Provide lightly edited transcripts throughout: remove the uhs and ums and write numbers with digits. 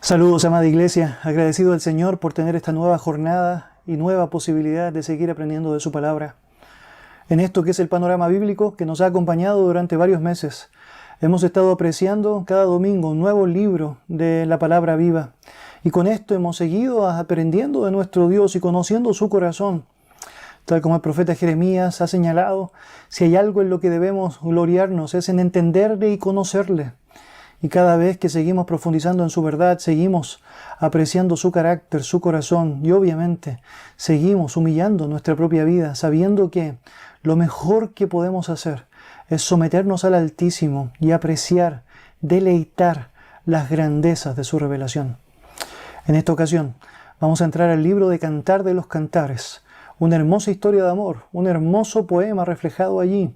Saludos, amada iglesia, agradecido al Señor por tener esta nueva jornada y nueva posibilidad de seguir aprendiendo de su palabra. En esto que es el panorama bíblico que nos ha acompañado durante varios meses, hemos estado apreciando cada domingo un nuevo libro de la palabra viva. Y con esto hemos seguido aprendiendo de nuestro Dios y conociendo su corazón. Tal como el profeta Jeremías ha señalado, si hay algo en lo que debemos gloriarnos es en entenderle y conocerle. Y cada vez que seguimos profundizando en su verdad, seguimos apreciando su carácter, su corazón y obviamente seguimos humillando nuestra propia vida, sabiendo que lo mejor que podemos hacer es someternos al Altísimo y apreciar, deleitar las grandezas de su revelación. En esta ocasión vamos a entrar al libro de Cantar de los Cantares, una hermosa historia de amor, un hermoso poema reflejado allí.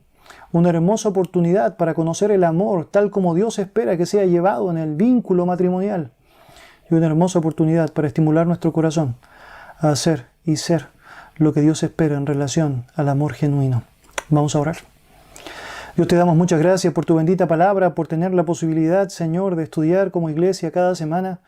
Una hermosa oportunidad para conocer el amor tal como Dios espera que sea llevado en el vínculo matrimonial. Y una hermosa oportunidad para estimular nuestro corazón a hacer y ser lo que Dios espera en relación al amor genuino. Vamos a orar. Dios, te damos muchas gracias por tu bendita palabra, por tener la posibilidad, Señor, de estudiar como iglesia cada semana,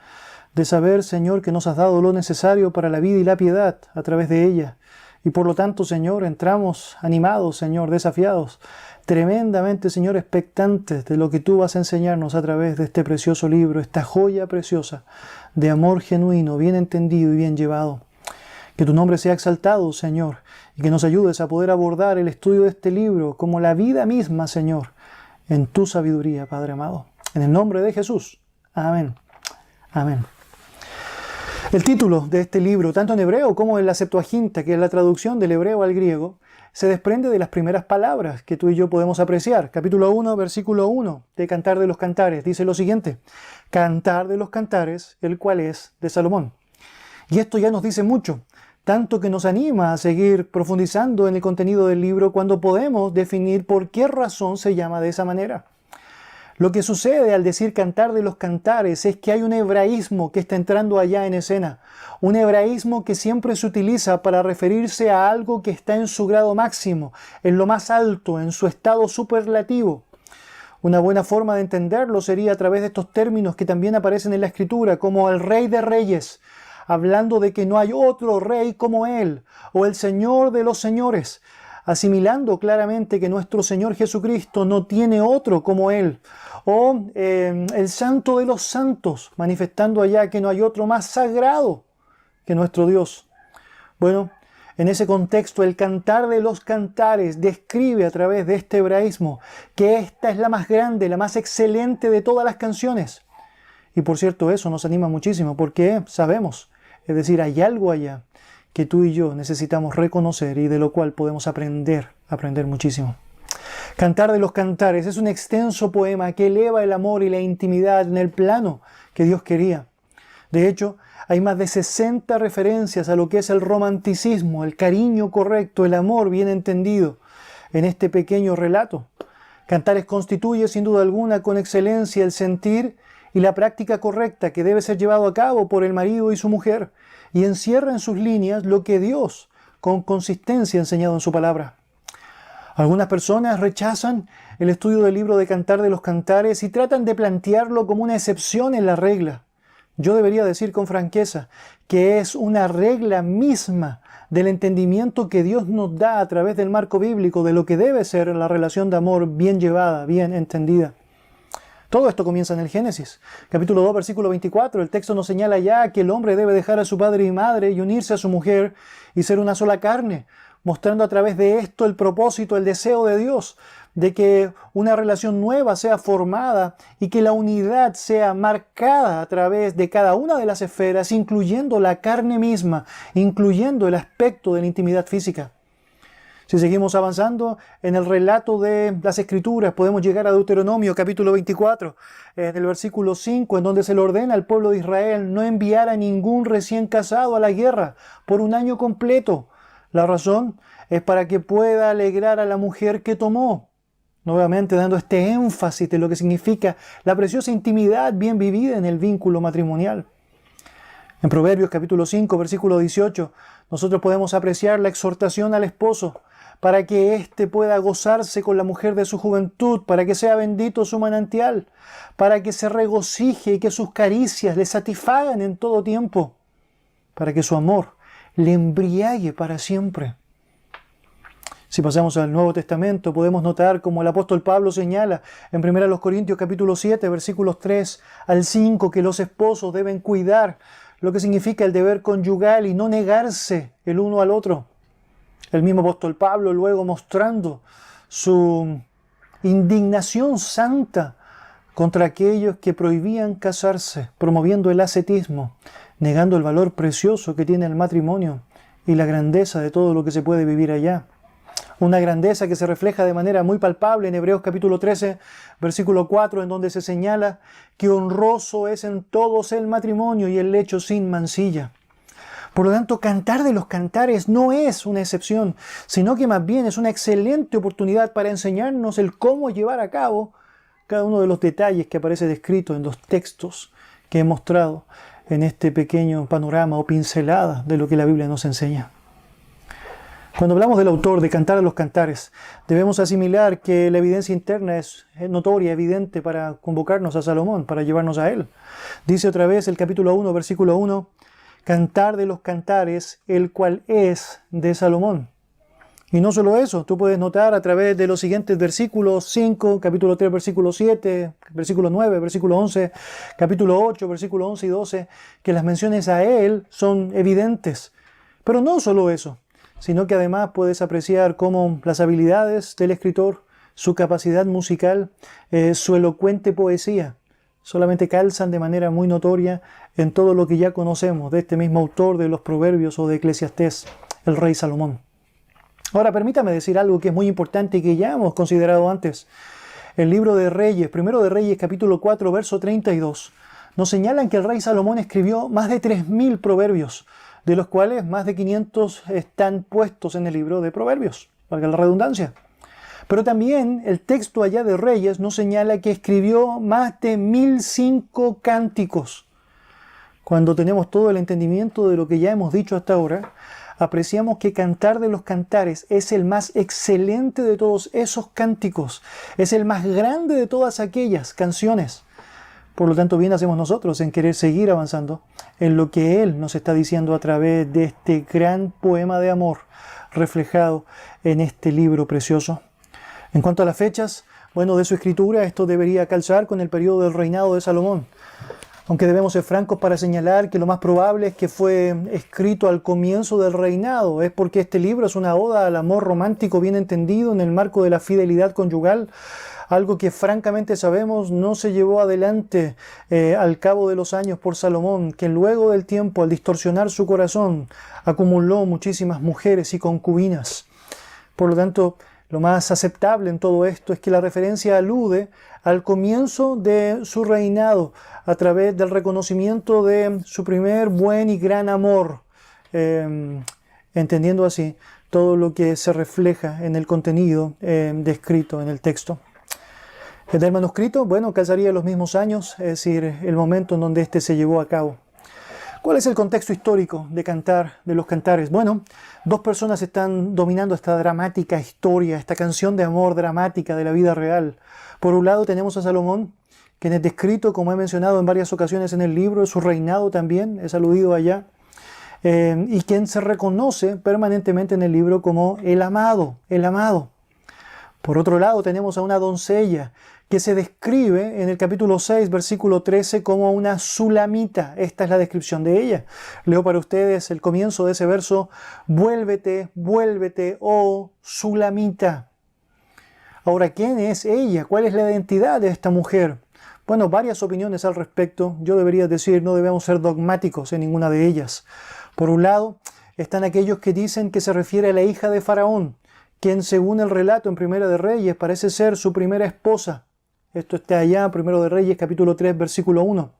de saber, Señor, que nos has dado lo necesario para la vida y la piedad a través de ella. Y por lo tanto, Señor, entramos animados, Señor, desafiados, tremendamente, Señor, expectantes de lo que tú vas a enseñarnos a través de este precioso libro, esta joya preciosa de amor genuino, bien entendido y bien llevado. Que tu nombre sea exaltado, Señor, y que nos ayudes a poder abordar el estudio de este libro como la vida misma, Señor, en tu sabiduría, Padre amado. En el nombre de Jesús. Amén. Amén. El título de este libro, tanto en hebreo como en la Septuaginta, que es la traducción del hebreo al griego, se desprende de las primeras palabras que tú y yo podemos apreciar. Capítulo 1, versículo 1 de Cantar de los Cantares, dice lo siguiente: Cantar de los Cantares, el cual es de Salomón. Y esto ya nos dice mucho, tanto que nos anima a seguir profundizando en el contenido del libro cuando podemos definir por qué razón se llama de esa manera. Lo que sucede al decir Cantar de los Cantares es que hay un hebraísmo que está entrando allá en escena. Un hebraísmo que siempre se utiliza para referirse a algo que está en su grado máximo, en lo más alto, en su estado superlativo. Una buena forma de entenderlo sería a través de estos términos que también aparecen en la Escritura, como el Rey de Reyes, hablando de que no hay otro rey como Él, o el Señor de los Señores, asimilando claramente que nuestro Señor Jesucristo no tiene otro como Él, o el Santo de los Santos, manifestando allá que no hay otro más sagrado que nuestro Dios. Bueno, en ese contexto, el Cantar de los Cantares describe a través de este hebraísmo que esta es la más grande, la más excelente de todas las canciones. Y por cierto, eso nos anima muchísimo porque sabemos, es decir, hay algo allá que tú y yo necesitamos reconocer y de lo cual podemos aprender muchísimo. Cantar de los Cantares es un extenso poema que eleva el amor y la intimidad en el plano que Dios quería. De hecho, hay más de 60 referencias a lo que es el romanticismo, el cariño correcto, el amor bien entendido en este pequeño relato. Cantares constituye sin duda alguna con excelencia el sentir y la práctica correcta que debe ser llevado a cabo por el marido y su mujer, y encierra en sus líneas lo que Dios con consistencia ha enseñado en su palabra. Algunas personas rechazan el estudio del libro de Cantar de los Cantares y tratan de plantearlo como una excepción en la regla. Yo debería decir con franqueza que es una regla misma del entendimiento que Dios nos da a través del marco bíblico de lo que debe ser la relación de amor bien llevada, bien entendida. Todo esto comienza en el Génesis, capítulo 2, versículo 24. El texto nos señala ya que el hombre debe dejar a su padre y madre y unirse a su mujer y ser una sola carne, mostrando a través de esto el propósito, el deseo de Dios, de que una relación nueva sea formada y que la unidad sea marcada a través de cada una de las esferas, incluyendo la carne misma, incluyendo el aspecto de la intimidad física. Si seguimos avanzando en el relato de las Escrituras, podemos llegar a Deuteronomio capítulo 24, en el versículo 5, en donde se le ordena al pueblo de Israel no enviar a ningún recién casado a la guerra por un año completo. La razón es para que pueda alegrar a la mujer que tomó. Nuevamente dando este énfasis de lo que significa la preciosa intimidad bien vivida en el vínculo matrimonial. En Proverbios capítulo 5, versículo 18, nosotros podemos apreciar la exhortación al esposo para que éste pueda gozarse con la mujer de su juventud, para que sea bendito su manantial, para que se regocije y que sus caricias le satisfagan en todo tiempo, para que su amor le embriague para siempre. Si pasamos al Nuevo Testamento, podemos notar como el apóstol Pablo señala en 1 Corintios capítulo 7, versículos 3 al 5, que los esposos deben cuidar lo que significa el deber conyugal y no negarse el uno al otro. El mismo apóstol Pablo luego mostrando su indignación santa contra aquellos que prohibían casarse, promoviendo el ascetismo, negando el valor precioso que tiene el matrimonio y la grandeza de todo lo que se puede vivir allá. Una grandeza que se refleja de manera muy palpable en Hebreos capítulo 13, versículo 4, en donde se señala que honroso es en todos el matrimonio y el lecho sin mancilla. Por lo tanto, Cantar de los Cantares no es una excepción, sino que más bien es una excelente oportunidad para enseñarnos el cómo llevar a cabo cada uno de los detalles que aparece descrito en los textos que he mostrado en este pequeño panorama o pincelada de lo que la Biblia nos enseña. Cuando hablamos del autor de Cantar de los Cantares, debemos asimilar que la evidencia interna es notoria, evidente para convocarnos a Salomón, para llevarnos a él. Dice otra vez el capítulo 1, versículo 1, Cantar de los Cantares, el cual es de Salomón. Y no solo eso, tú puedes notar a través de los siguientes versículos 5, capítulo 3, versículo 7, versículo 9, versículo 11, capítulo 8, versículo 11 y 12, que las menciones a él son evidentes. Pero no solo eso, sino que además puedes apreciar cómo las habilidades del escritor, su capacidad musical, su elocuente poesía, solamente calzan de manera muy notoria en todo lo que ya conocemos de este mismo autor de los Proverbios o de Eclesiastés, el rey Salomón. Ahora permítame decir algo que es muy importante y que ya hemos considerado antes. El libro de Reyes, primero de Reyes, capítulo 4, verso 32, nos señalan que el rey Salomón escribió más de 3.000 proverbios, de los cuales más de 500 están puestos en el libro de Proverbios, valga la redundancia. Pero también el texto allá de Reyes nos señala que escribió más de 1.005 cánticos. Cuando tenemos todo el entendimiento de lo que ya hemos dicho hasta ahora, apreciamos que Cantar de los Cantares es el más excelente de todos esos cánticos, es el más grande de todas aquellas canciones. Por lo tanto, bien hacemos nosotros en querer seguir avanzando en lo que Él nos está diciendo a través de este gran poema de amor reflejado en este libro precioso. En cuanto a las fechas, de su escritura, esto debería calzar con el periodo del reinado de Salomón. Aunque debemos ser francos para señalar que lo más probable es que fue escrito al comienzo del reinado. Es porque este libro es una oda al amor romántico bien entendido en el marco de la fidelidad conyugal, algo que francamente sabemos no se llevó adelante al cabo de los años por Salomón, que luego del tiempo, al distorsionar su corazón, acumuló muchísimas mujeres y concubinas. Por lo tanto, lo más aceptable en todo esto es que la referencia alude al comienzo de su reinado a través del reconocimiento de su primer buen y gran amor, entendiendo así todo lo que se refleja en el contenido descrito en el texto. El manuscrito, calzaría los mismos años, es decir, el momento en donde este se llevó a cabo. ¿Cuál es el contexto histórico de Cantar de los Cantares? Dos personas están dominando esta dramática historia, esta canción de amor dramática de la vida real. Por un lado tenemos a Salomón, quien es descrito, como he mencionado en varias ocasiones en el libro, su reinado también es aludido allá, y quien se reconoce permanentemente en el libro como el amado, el amado. Por otro lado tenemos a una doncella que se describe en el capítulo 6, versículo 13, como una sulamita. Esta es la descripción de ella. Leo para ustedes el comienzo de ese verso. Vuélvete, vuélvete, oh sulamita. Ahora, ¿quién es ella? ¿Cuál es la identidad de esta mujer? Varias opiniones al respecto. Yo debería decir, no debemos ser dogmáticos en ninguna de ellas. Por un lado, están aquellos que dicen que se refiere a la hija de Faraón, quien según el relato en Primera de Reyes parece ser su primera esposa. Esto está allá, Primero de Reyes, capítulo 3, versículo 1.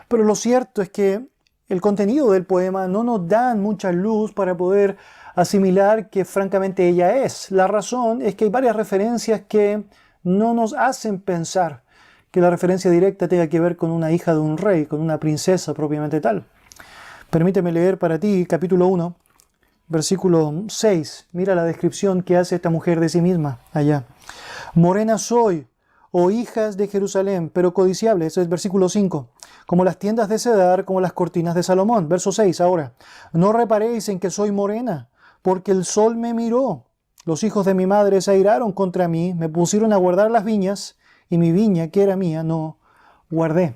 Pero lo cierto es que el contenido del poema no nos da mucha luz para poder asimilar que francamente ella es. La razón es que hay varias referencias que no nos hacen pensar que la referencia directa tenga que ver con una hija de un rey, con una princesa propiamente tal. Permíteme leer para ti, capítulo 1, versículo 6. Mira la descripción que hace esta mujer de sí misma allá. Morena soy, oh hijas de Jerusalén, pero codiciable. Eso es versículo 5. Como las tiendas de Cedar, como las cortinas de Salomón. Verso 6 ahora. No reparéis en que soy morena, porque el sol me miró. Los hijos de mi madre se airaron contra mí, me pusieron a guardar las viñas, y mi viña, que era mía, no guardé.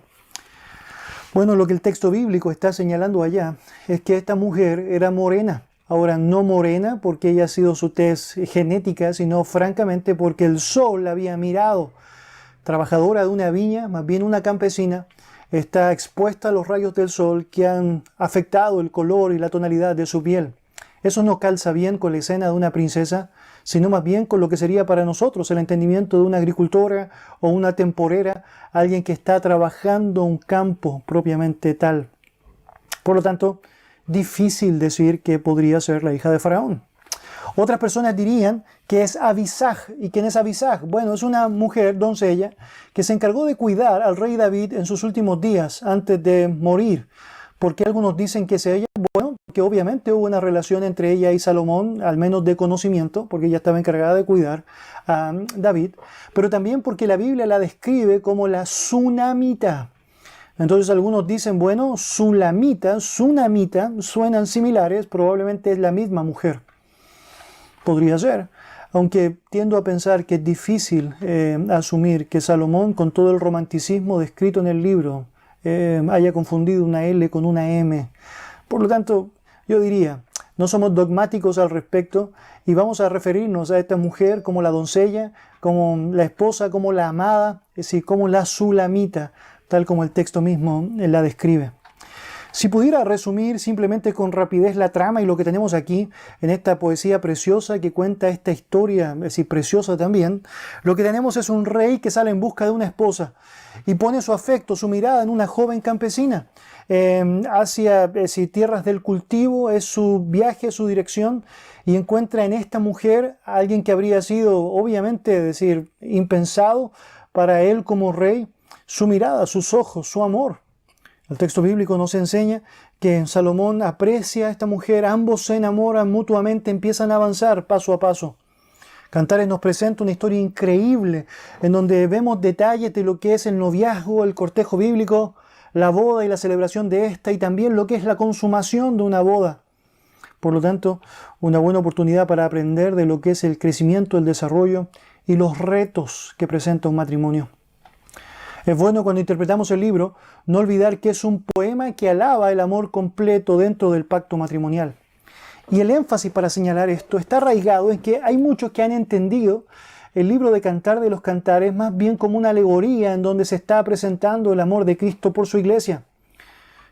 Bueno, lo que el texto bíblico está señalando allá es que esta mujer era morena. Ahora, no morena porque ella ha sido su tez genética, sino francamente porque el sol la había mirado. Trabajadora de una viña, más bien una campesina, está expuesta a los rayos del sol que han afectado el color y la tonalidad de su piel. Eso no calza bien con la escena de una princesa, sino más bien con lo que sería para nosotros el entendimiento de una agricultora o una temporera, alguien que está trabajando un campo propiamente tal. Por lo tanto, difícil decir que podría ser la hija de Faraón. Otras personas dirían que es Abisag. ¿Y quién es Abisag? Bueno, es una mujer, doncella, que se encargó de cuidar al rey David en sus últimos días, antes de morir. ¿Por qué algunos dicen que es ella? Bueno, porque obviamente hubo una relación entre ella y Salomón, al menos de conocimiento, porque ella estaba encargada de cuidar a David, pero también porque la Biblia la describe como la Sunamita. Entonces algunos dicen, bueno, Sulamita, Sunamita, suenan similares, probablemente es la misma mujer. Podría ser, aunque tiendo a pensar que es difícil asumir que Salomón, con todo el romanticismo descrito en el libro, haya confundido una L con una M. Por lo tanto, yo diría, no somos dogmáticos al respecto y vamos a referirnos a esta mujer como la doncella, como la esposa, como la amada, es decir, como la Sulamita, tal como el texto mismo la describe. Si pudiera resumir simplemente con rapidez la trama y lo que tenemos aquí en esta poesía preciosa que cuenta esta historia, es decir, preciosa también, lo que tenemos es un rey que sale en busca de una esposa y pone su afecto, su mirada en una joven campesina hacia tierras del cultivo, es su viaje, su dirección, y encuentra en esta mujer a alguien que habría sido, obviamente, es decir, impensado para él como rey, su mirada, sus ojos, su amor. El texto bíblico nos enseña que Salomón aprecia a esta mujer, ambos se enamoran mutuamente, empiezan a avanzar paso a paso. Cantares nos presenta una historia increíble en donde vemos detalles de lo que es el noviazgo, el cortejo bíblico, la boda y la celebración de esta y también lo que es la consumación de una boda. Por lo tanto, una buena oportunidad para aprender de lo que es el crecimiento, el desarrollo y los retos que presenta un matrimonio. Es bueno cuando interpretamos el libro no olvidar que es un poema que alaba el amor completo dentro del pacto matrimonial. Y el énfasis para señalar esto está arraigado en que hay muchos que han entendido el libro de Cantar de los Cantares más bien como una alegoría en donde se está presentando el amor de Cristo por su iglesia.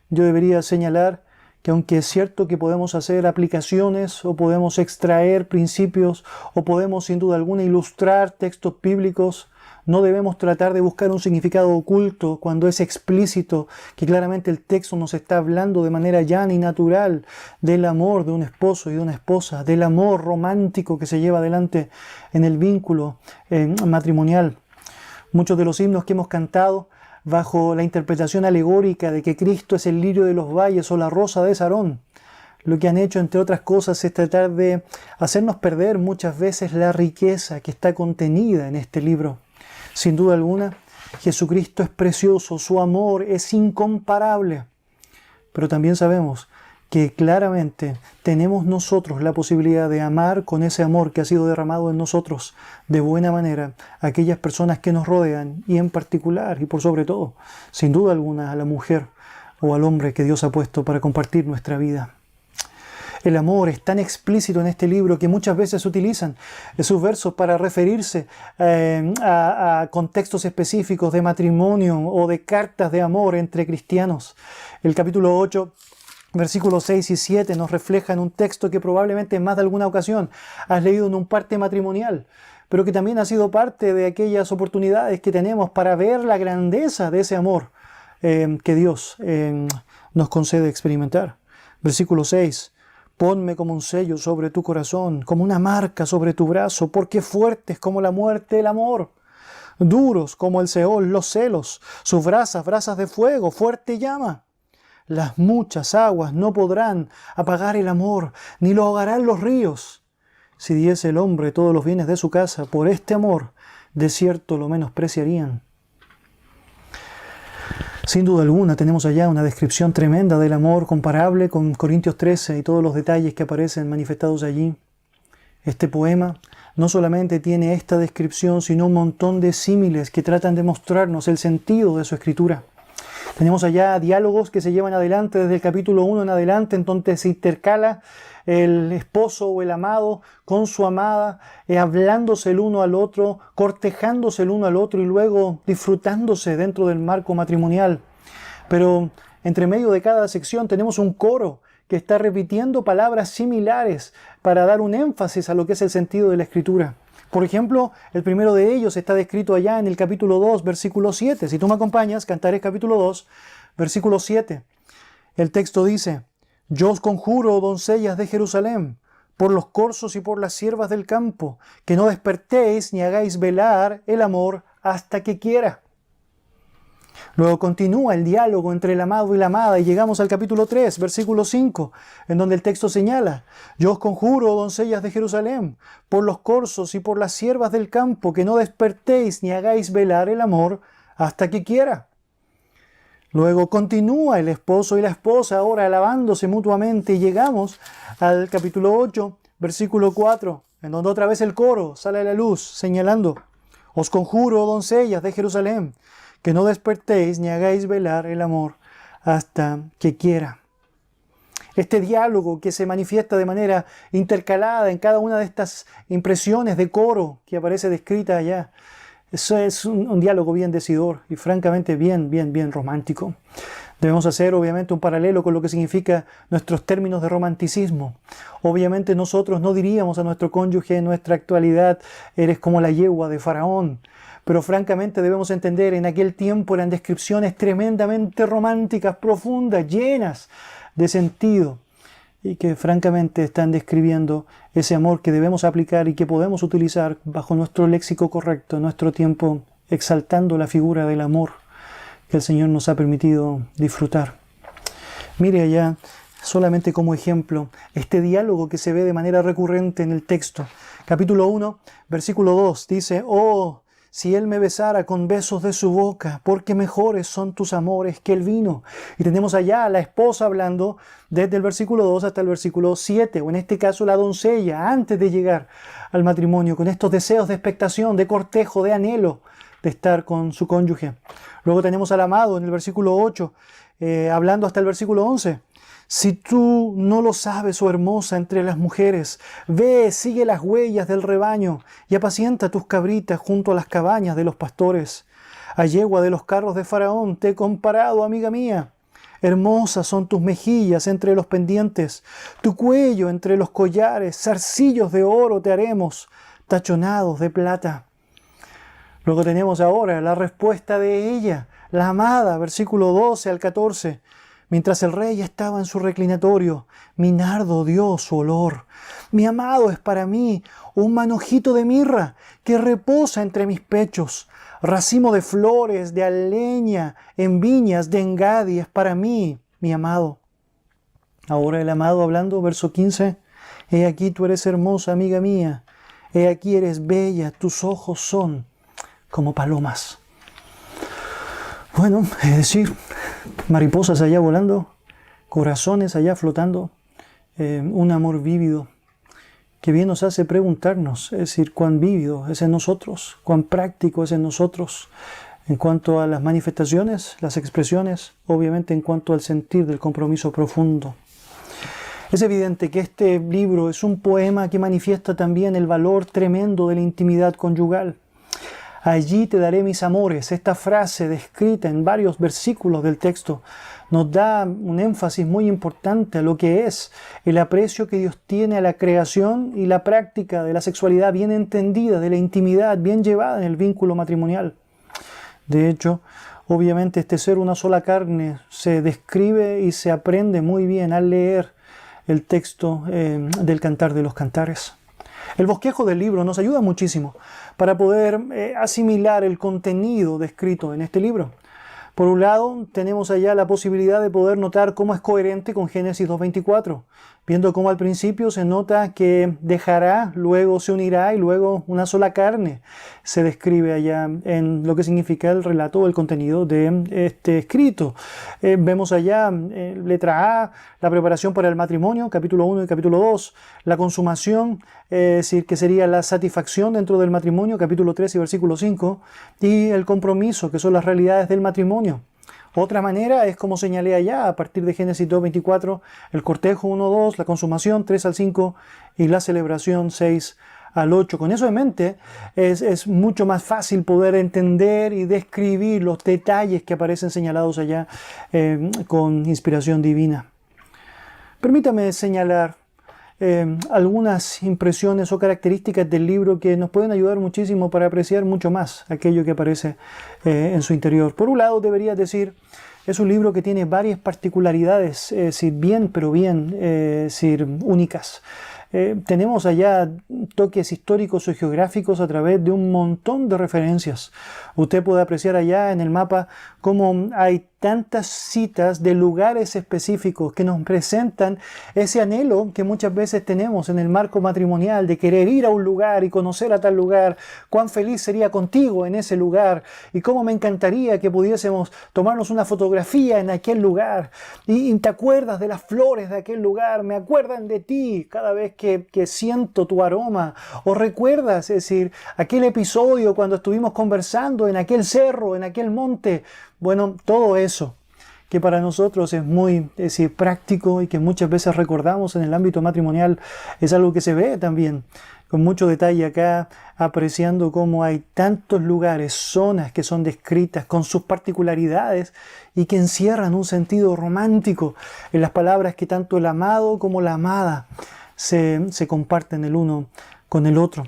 Yo debería señalar que aunque es cierto que podemos hacer aplicaciones o podemos extraer principios o podemos sin duda alguna ilustrar textos bíblicos, no debemos tratar de buscar un significado oculto cuando es explícito que claramente el texto nos está hablando de manera llana y natural del amor de un esposo y de una esposa, del amor romántico que se lleva adelante en el vínculo matrimonial. Muchos de los himnos que hemos cantado bajo la interpretación alegórica de que Cristo es el lirio de los valles o la rosa de Sarón, lo que han hecho, entre otras cosas, es tratar de hacernos perder muchas veces la riqueza que está contenida en este libro. Sin duda alguna, Jesucristo es precioso, su amor es incomparable. Pero también sabemos que claramente tenemos nosotros la posibilidad de amar con ese amor que ha sido derramado en nosotros de buena manera a aquellas personas que nos rodean y en particular y por sobre todo, sin duda alguna, a la mujer o al hombre que Dios ha puesto para compartir nuestra vida. El amor es tan explícito en este libro que muchas veces se utilizan sus versos para referirse a contextos específicos de matrimonio o de cartas de amor entre cristianos. El capítulo 8, versículos 6 y 7 nos refleja en un texto que probablemente en más de alguna ocasión has leído en un parte matrimonial, pero que también ha sido parte de aquellas oportunidades que tenemos para ver la grandeza de ese amor que Dios nos concede experimentar. Versículo 6. Ponme como un sello sobre tu corazón, como una marca sobre tu brazo, porque fuertes como la muerte el amor, duros como el Seol los celos, sus brasas, brasas de fuego, fuerte llama. las muchas aguas no podrán apagar el amor, ni lo ahogarán los ríos. Si diese el hombre todos los bienes de su casa, por este amor, de cierto lo menospreciarían. Sin duda alguna tenemos allá una descripción tremenda del amor comparable con Corintios 13 y todos los detalles que aparecen manifestados allí. Este poema no solamente tiene esta descripción, sino un montón de símiles que tratan de mostrarnos el sentido de su escritura. Tenemos allá diálogos que se llevan adelante desde el capítulo 1 en adelante, en donde se intercala el esposo o el amado con su amada, hablándose el uno al otro, cortejándose el uno al otro y luego disfrutándose dentro del marco matrimonial. Pero entre medio de cada sección tenemos un coro que está repitiendo palabras similares para dar un énfasis a lo que es el sentido de la escritura. Por ejemplo, el primero de ellos está descrito allá en el capítulo 2, versículo 7. Si tú me acompañas, Cantares capítulo 2, versículo 7. El texto dice: Yo os conjuro, doncellas de Jerusalén, por los corzos y por las siervas del campo, que no despertéis ni hagáis velar el amor hasta que quiera. Luego continúa el diálogo entre el amado y la amada y llegamos al capítulo 3, versículo 5, en donde el texto señala: Yo os conjuro, doncellas de Jerusalén, por los corzos y por las siervas del campo, que no despertéis ni hagáis velar el amor hasta que quiera. Luego continúa el esposo y la esposa ahora alabándose mutuamente y llegamos al capítulo 8, versículo 4, en donde otra vez el coro sale a la luz señalando: Os conjuro, doncellas de Jerusalén, que no despertéis ni hagáis velar el amor hasta que quiera. Este diálogo que se manifiesta de manera intercalada en cada una de estas impresiones de coro que aparece descrita allá, eso es un diálogo bien decidor y francamente bien romántico. Debemos hacer obviamente un paralelo con lo que significa nuestros términos de romanticismo. Obviamente nosotros no diríamos a nuestro cónyuge en nuestra actualidad: eres como la yegua de Faraón. Pero francamente debemos entender, en aquel tiempo eran descripciones tremendamente románticas, profundas, llenas de sentido, y que francamente están describiendo ese amor que debemos aplicar y que podemos utilizar bajo nuestro léxico correcto en nuestro tiempo, exaltando la figura del amor que el Señor nos ha permitido disfrutar. Mire allá, solamente como ejemplo, este diálogo que se ve de manera recurrente en el texto. Capítulo 1, versículo 2, dice: Oh, si él me besara con besos de su boca, porque mejores son tus amores que el vino. Y tenemos allá a la esposa hablando desde el versículo 2 hasta el versículo 7, o en este caso la doncella, antes de llegar al matrimonio, con estos deseos de expectación, de cortejo, de anhelo de estar con su cónyuge. Luego tenemos al amado en el versículo 8, hablando hasta el versículo 11. Si tú no lo sabes, oh hermosa entre las mujeres, ve, sigue las huellas del rebaño y apacienta tus cabritas junto a las cabañas de los pastores. A yegua de los carros de Faraón te he comparado, amiga mía. Hermosas son tus mejillas entre los pendientes, tu cuello entre los collares, zarcillos de oro te haremos, tachonados de plata. Luego tenemos ahora la respuesta de ella, la amada, versículo 12 al 14. Mientras el rey estaba en su reclinatorio, mi nardo dio su olor. Mi amado es para mí un manojito de mirra que reposa entre mis pechos. Racimo de flores, de aleña, en viñas de Engadi es para mí, mi amado. Ahora el amado hablando, verso 15. He aquí tú eres hermosa, amiga mía. He aquí eres bella, tus ojos son como palomas. Bueno, es decir, mariposas allá volando, corazones allá flotando, un amor vívido que bien nos hace preguntarnos, es decir, cuán vívido es en nosotros, cuán práctico es en nosotros en cuanto a las manifestaciones, las expresiones, obviamente en cuanto al sentir del compromiso profundo. Es evidente que este libro es un poema que manifiesta también el valor tremendo de la intimidad conyugal. Allí te daré mis amores. Esta frase descrita en varios versículos del texto nos da un énfasis muy importante a lo que es el aprecio que Dios tiene a la creación y la práctica de la sexualidad bien entendida, de la intimidad bien llevada en el vínculo matrimonial. De hecho, obviamente este ser una sola carne se describe y se aprende muy bien al leer el texto del Cantar de los Cantares. El bosquejo del libro nos ayuda muchísimo para poder asimilar el contenido descrito en este libro. Por un lado, tenemos allá la posibilidad de poder notar cómo es coherente con Génesis 2:24, viendo cómo al principio se nota que dejará, luego se unirá y luego una sola carne se describe allá en lo que significa el relato o el contenido de este escrito. Vemos allá, letra A, la preparación para el matrimonio, capítulo 1 y capítulo 2, la consumación, es decir, que sería la satisfacción dentro del matrimonio, capítulo 3 y versículo 5, y el compromiso, que son las realidades del matrimonio. Otra manera es como señalé allá, a partir de Génesis 2:24, el cortejo 1-2, la consumación 3 al 5 y la celebración 6 al 8. Con eso en mente, es mucho más fácil poder entender y describir los detalles que aparecen señalados allá con inspiración divina. Permítame señalar algunas impresiones o características del libro que nos pueden ayudar muchísimo para apreciar mucho más aquello que aparece en su interior. Por un lado, debería decir, es un libro que tiene varias particularidades, bien únicas. Tenemos allá toques históricos o geográficos a través de un montón de referencias. Usted puede apreciar allá en el mapa cómo hay tantas citas de lugares específicos que nos presentan ese anhelo que muchas veces tenemos en el marco matrimonial de querer ir a un lugar y conocer a tal lugar, cuán feliz sería contigo en ese lugar y cómo me encantaría que pudiésemos tomarnos una fotografía en aquel lugar y te acuerdas de las flores de aquel lugar, me acuerdan de ti cada vez que siento tu aroma, o recuerdas, es decir, aquel episodio cuando estuvimos conversando en aquel cerro, en aquel monte. Bueno, todo eso que para nosotros es muy práctico y que muchas veces recordamos en el ámbito matrimonial, es algo que se ve también con mucho detalle acá, apreciando cómo hay tantos lugares, zonas que son descritas con sus particularidades y que encierran un sentido romántico en las palabras que tanto el amado como la amada se comparten el uno con el otro.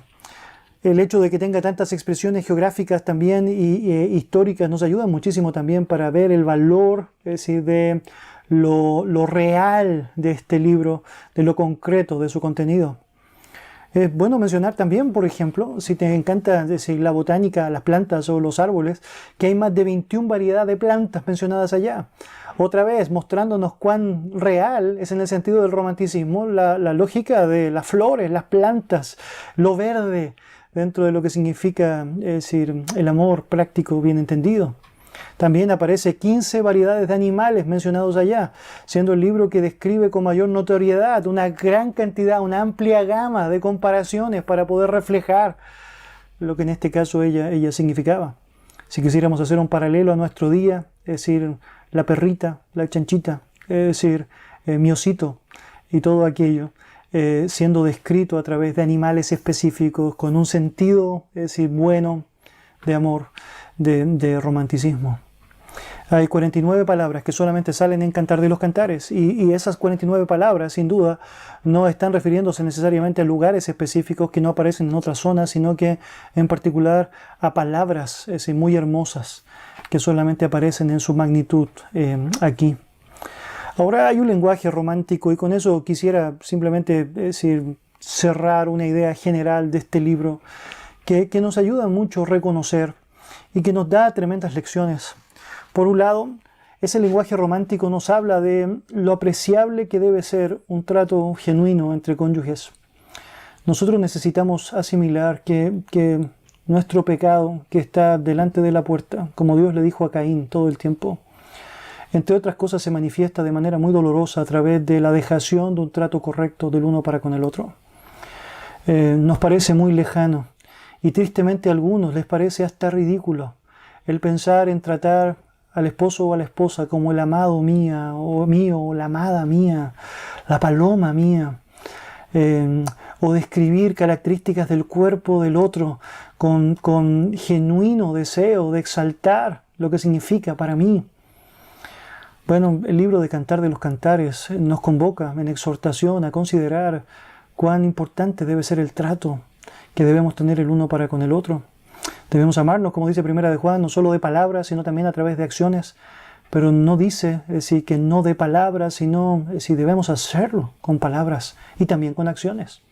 El hecho de que tenga tantas expresiones geográficas también y históricas nos ayuda muchísimo también para ver el valor, es decir, de lo real de este libro, de lo concreto de su contenido. Es bueno mencionar también, por ejemplo, si te encanta decir la botánica, las plantas o los árboles, que hay más de 21 variedades de plantas mencionadas allá. Otra vez, mostrándonos cuán real es en el sentido del romanticismo la lógica de las flores, las plantas, lo verde, dentro de lo que significa, es decir, el amor práctico bien entendido. También aparece 15 variedades de animales mencionados allá, siendo el libro que describe con mayor notoriedad una gran cantidad, una amplia gama de comparaciones para poder reflejar lo que en este caso ella significaba. Si quisiéramos hacer un paralelo a nuestro día, es decir, la perrita, la chanchita, es decir, mi osito y todo aquello, siendo descrito a través de animales específicos con un sentido, es decir, bueno, de amor, de romanticismo. Hay 49 palabras que solamente salen en Cantar de los Cantares y esas 49 palabras, sin duda, no están refiriéndose necesariamente a lugares específicos que no aparecen en otras zonas, sino que en particular a palabras muy hermosas que solamente aparecen en su magnitud aquí. Ahora hay un lenguaje romántico y con eso quisiera simplemente cerrar una idea general de este libro que nos ayuda mucho a reconocer y que nos da tremendas lecciones. Por un lado, ese lenguaje romántico nos habla de lo apreciable que debe ser un trato genuino entre cónyuges. Nosotros necesitamos asimilar que nuestro pecado que está delante de la puerta, como Dios le dijo a Caín todo el tiempo, entre otras cosas se manifiesta de manera muy dolorosa a través de la dejación de un trato correcto del uno para con el otro. Nos parece muy lejano y tristemente a algunos les parece hasta ridículo el pensar en tratar al esposo o a la esposa como el amado mía o mío, o la amada mía, la paloma mía, o describir características del cuerpo del otro con genuino deseo de exaltar lo que significa para mí. Bueno, el libro de Cantar de los Cantares nos convoca en exhortación a considerar cuán importante debe ser el trato que debemos tener el uno para con el otro. Debemos amarnos, como dice Primera de Juan, no solo de palabras, sino también a través de acciones. Pero no dice, que no de palabras, sino debemos hacerlo con palabras y también con acciones.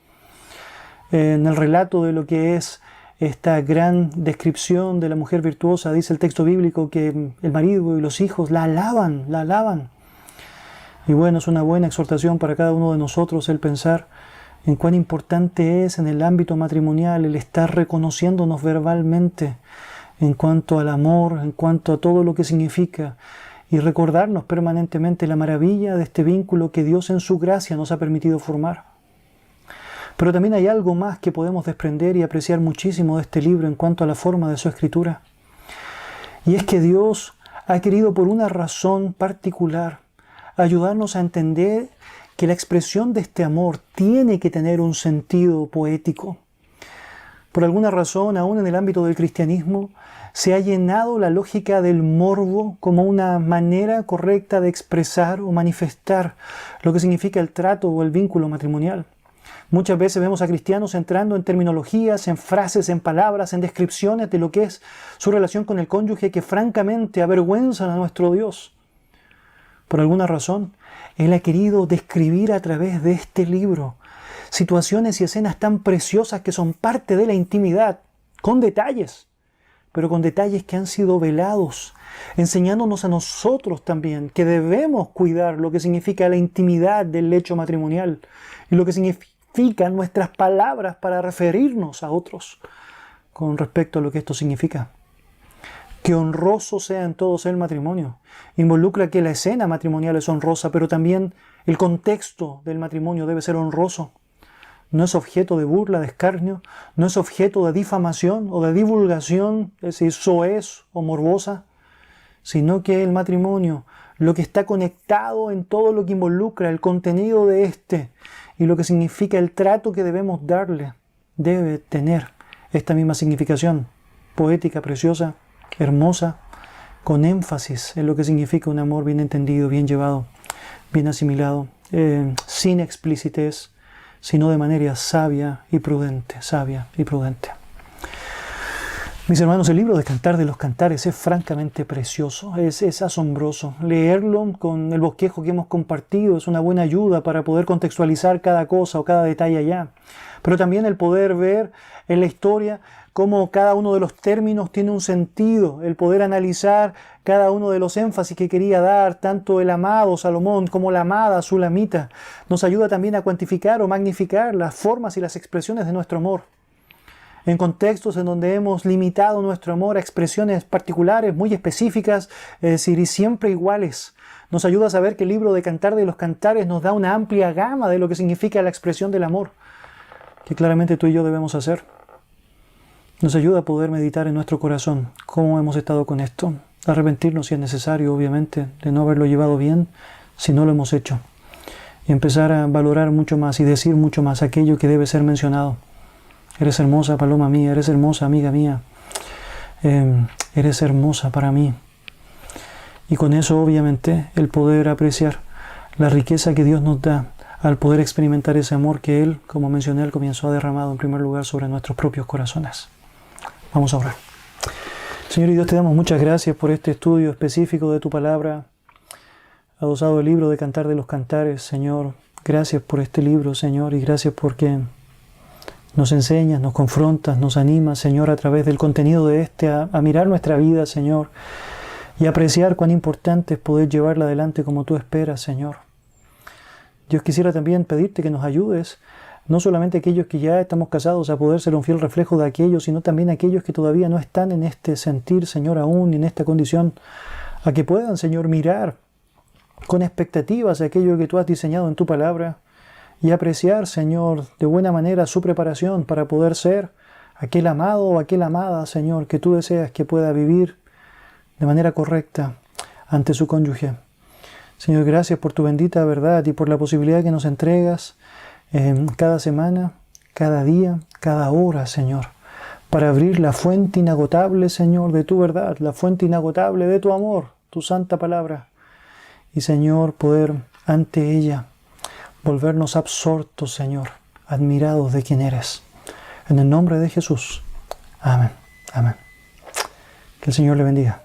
En el relato de lo que es esta gran descripción de la mujer virtuosa, dice el texto bíblico que el marido y los hijos la alaban, la alaban. Y bueno, es una buena exhortación para cada uno de nosotros el pensar en cuán importante es en el ámbito matrimonial el estar reconociéndonos verbalmente en cuanto al amor, en cuanto a todo lo que significa, y recordarnos permanentemente la maravilla de este vínculo que Dios en su gracia nos ha permitido formar. Pero también hay algo más que podemos desprender y apreciar muchísimo de este libro en cuanto a la forma de su escritura. Y es que Dios ha querido por una razón particular ayudarnos a entender que la expresión de este amor tiene que tener un sentido poético. Por alguna razón, aún en el ámbito del cristianismo, se ha llenado la lógica del morbo como una manera correcta de expresar o manifestar lo que significa el trato o el vínculo matrimonial. Muchas veces vemos a cristianos entrando en terminologías, en frases, en palabras, en descripciones de lo que es su relación con el cónyuge que francamente avergüenzan a nuestro Dios. Por alguna razón, Él ha querido describir a través de este libro situaciones y escenas tan preciosas que son parte de la intimidad, con detalles, pero con detalles que han sido velados, enseñándonos a nosotros también que debemos cuidar lo que significa la intimidad del lecho matrimonial y lo que significan nuestras palabras para referirnos a otros con respecto a lo que esto significa. Que honroso sea en todos el matrimonio. Involucra que la escena matrimonial es honrosa, pero también el contexto del matrimonio debe ser honroso. No es objeto de burla, de escarnio, no es objeto de difamación o de divulgación, es decir, soez o morbosa, sino que el matrimonio, lo que está conectado en todo lo que involucra el contenido de este y lo que significa el trato que debemos darle, debe tener esta misma significación poética, preciosa, hermosa, con énfasis en lo que significa un amor bien entendido, bien llevado, bien asimilado, sin explicitez, sino de manera sabia y prudente, sabia y prudente. Mis hermanos, el libro de Cantar de los Cantares es francamente precioso, es asombroso. Leerlo con el bosquejo que hemos compartido es una buena ayuda para poder contextualizar cada cosa o cada detalle allá. Pero también el poder ver en la historia cómo cada uno de los términos tiene un sentido, el poder analizar cada uno de los énfasis que quería dar tanto el amado Salomón como la amada Sulamita, nos ayuda también a cuantificar o magnificar las formas y las expresiones de nuestro amor. En contextos en donde hemos limitado nuestro amor a expresiones particulares, muy específicas, es decir, y siempre iguales, nos ayuda a saber que el libro de Cantar de los Cantares nos da una amplia gama de lo que significa la expresión del amor, que claramente tú y yo debemos hacer. Nos ayuda a poder meditar en nuestro corazón cómo hemos estado con esto, arrepentirnos si es necesario, obviamente, de no haberlo llevado bien si no lo hemos hecho, y empezar a valorar mucho más y decir mucho más aquello que debe ser mencionado. Eres hermosa, paloma mía, eres hermosa, amiga mía, eres hermosa para mí. Y con eso, obviamente, el poder apreciar la riqueza que Dios nos da al poder experimentar ese amor que Él, como mencioné al comienzo, ha derramado en primer lugar sobre nuestros propios corazones. Vamos a orar. Señor y Dios, te damos muchas gracias por este estudio específico de tu palabra, adosado el libro de Cantar de los Cantares, Señor. Gracias por este libro, Señor, y gracias porque nos enseñas, nos confrontas, nos animas, Señor, a través del contenido de este, a mirar nuestra vida, Señor, y apreciar cuán importante es poder llevarla adelante como tú esperas, Señor. Dios, quisiera también pedirte que nos ayudes, no solamente aquellos que ya estamos casados, a poder ser un fiel reflejo de aquellos, sino también aquellos que todavía no están en este sentir, Señor, aún en esta condición, a que puedan, Señor, mirar con expectativas aquello que tú has diseñado en tu palabra y apreciar, Señor, de buena manera su preparación para poder ser aquel amado o aquella amada, Señor, que tú deseas que pueda vivir de manera correcta ante su cónyuge. Señor, gracias por tu bendita verdad y por la posibilidad que nos entregas cada semana, cada día, cada hora, Señor, para abrir la fuente inagotable, Señor, de tu verdad, la fuente inagotable de tu amor, tu santa palabra. Y, Señor, poder ante ella volvernos absortos, Señor, admirados de quién eres. En el nombre de Jesús. Amén. Amén. Que el Señor le bendiga.